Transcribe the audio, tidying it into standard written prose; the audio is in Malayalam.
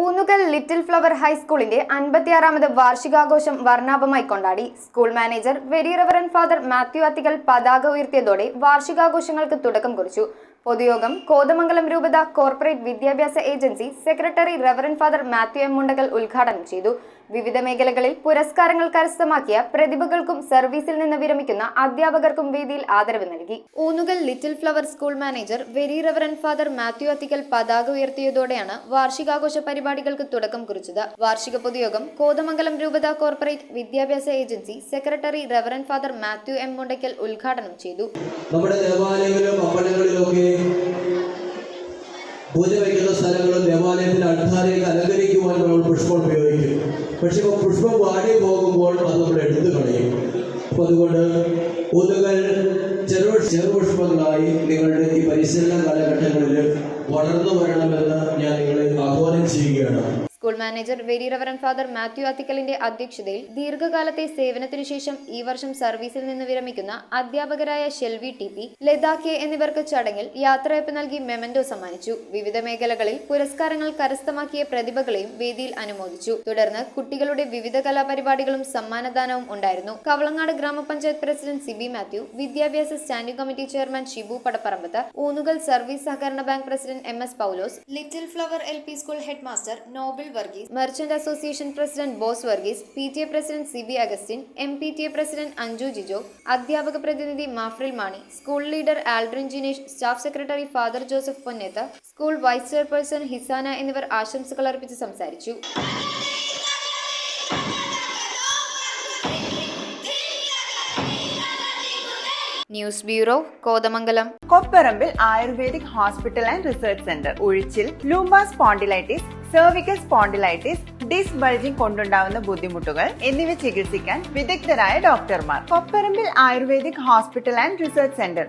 ഊന്നുകൽ ലിറ്റിൽ ഫ്ലവർ ഹൈസ്കൂളിന്റെ 56ാമത് വാർഷികാഘോഷം വർണ്ണാഭമായി കൊണ്ടാടി. School manager very reverend father Mathew Athikkal പതാക ഉയർത്തിയതോടെ വാർഷികാഘോഷങ്ങൾക്ക് തുടക്കം കുറിച്ചു. പൊതുയോഗം കോതമംഗലം രൂപത കോർപ്പറേറ്റ് വിദ്യാഭ്യാസ agency secretary reverend father Mathew M Mundakal ഉദ്ഘാടനം ചെയ്തു. വിവിധ മേഖലകളിൽ പുരസ്കാരങ്ങൾ കരസ്ഥമാക്കിയ പ്രതിഭകൾക്കും സർവീസിൽ നിന്ന് വിരമിക്കുന്ന അധ്യാപകർക്കും വേദിയിൽ ആദരവ് നൽകി. Oonnukal little flower school manager very reverend father Mathew Athikkal പതാക ഉയർത്തിയതോടെയാണ് വാർഷികാഘോഷ പരിപാടികൾക്ക് തുടക്കം കുറിച്ചത്. വാർഷിക പൊതുയോഗം കോതമംഗലം രൂപത കോർപ്പറേറ്റ് വിദ്യാഭ്യാസ agency secretary reverend father Mathew M Mundakkal ഉദ്ഘാടനം ചെയ്തു. പൂജ വയ്ക്കുന്ന സ്ഥലങ്ങളും ദേവാലയത്തിന്റെ അൾത്താരയിൽ അലങ്കരിക്കുവാൻ നമ്മൾ പുഷ്പം ഉപയോഗിക്കും. പക്ഷെ ഇപ്പോൾ പുഷ്പം വാടി പോകുമ്പോൾ അത് നമ്മൾ എടുത്തു കളയും. അപ്പോൾ അതുകൊണ്ട് ഊന്നുകൽ ചെറുപുഷ്പങ്ങളായി നിങ്ങളുടെ ഈ പരിശീലന കാലഘട്ടങ്ങളിൽ വളർന്നു വരണമെന്ന് ഞാൻ നിങ്ങളെ ആഹ്വാനം ചെയ്യുകയാണ്. School manager very reverend father Mathew അത്തിക്കലിന്റെ അധ്യക്ഷതയിൽ ദീർഘകാലത്തെ സേവനത്തിനു ശേഷം ഈ വർഷം സർവീസിൽ നിന്ന് വിരമിക്കുന്ന അധ്യാപകരായ Shelvey T P, Latha K എന്നിവർക്ക് ചടങ്ങിൽ യാത്രയപ്പ് നൽകി മെമന്റോ സമ്മാനിച്ചു. വിവിധ മേഖലകളിൽ പുരസ്കാരങ്ങൾ കരസ്ഥമാക്കിയ പ്രതിഭകളെയും വേദിയിൽ അനുമോദിച്ചു. തുടർന്ന് കുട്ടികളുടെ വിവിധ കലാപരിപാടികളും സമ്മാനദാനവും ഉണ്ടായിരുന്നു. കവളങ്ങാട് ഗ്രാമപഞ്ചായത്ത് പ്രസിഡന്റ് സിബി മാത്യു, വിദ്യാഭ്യാസ standing committee chairman Shibu Padapparambath, Oonnukal service സഹകരണ bank president M S Paulose, little flower LP school head master Noble Varghese, merchant association president Bose Varghese, PTA president CB Augustine, MPTA president Anju Jijo, അധ്യാപക പ്രതിനിധി Mafril Mani, school leader Aldrin Jinesh, staff secretary father Joseph Ponnetha, school vice chairperson Hisana എന്നിവർ ആശംസകൾ അർപ്പിച്ച് സംസാരിച്ചു. News bureau, Kothamangalam. Kopparambil ayurvedic hospital and research centre. ഉഴിച്ചിൽ, ലൂംബാ spondylitis, cervical spondylitis, disc bulging കൊണ്ടുണ്ടാവുന്ന ബുദ്ധിമുട്ടുകൾ എന്നിവ ചികിത്സിക്കാൻ വിദഗ്ധരായ ഡോക്ടർമാർ. Kopparambil ayurvedic hospital and research centre.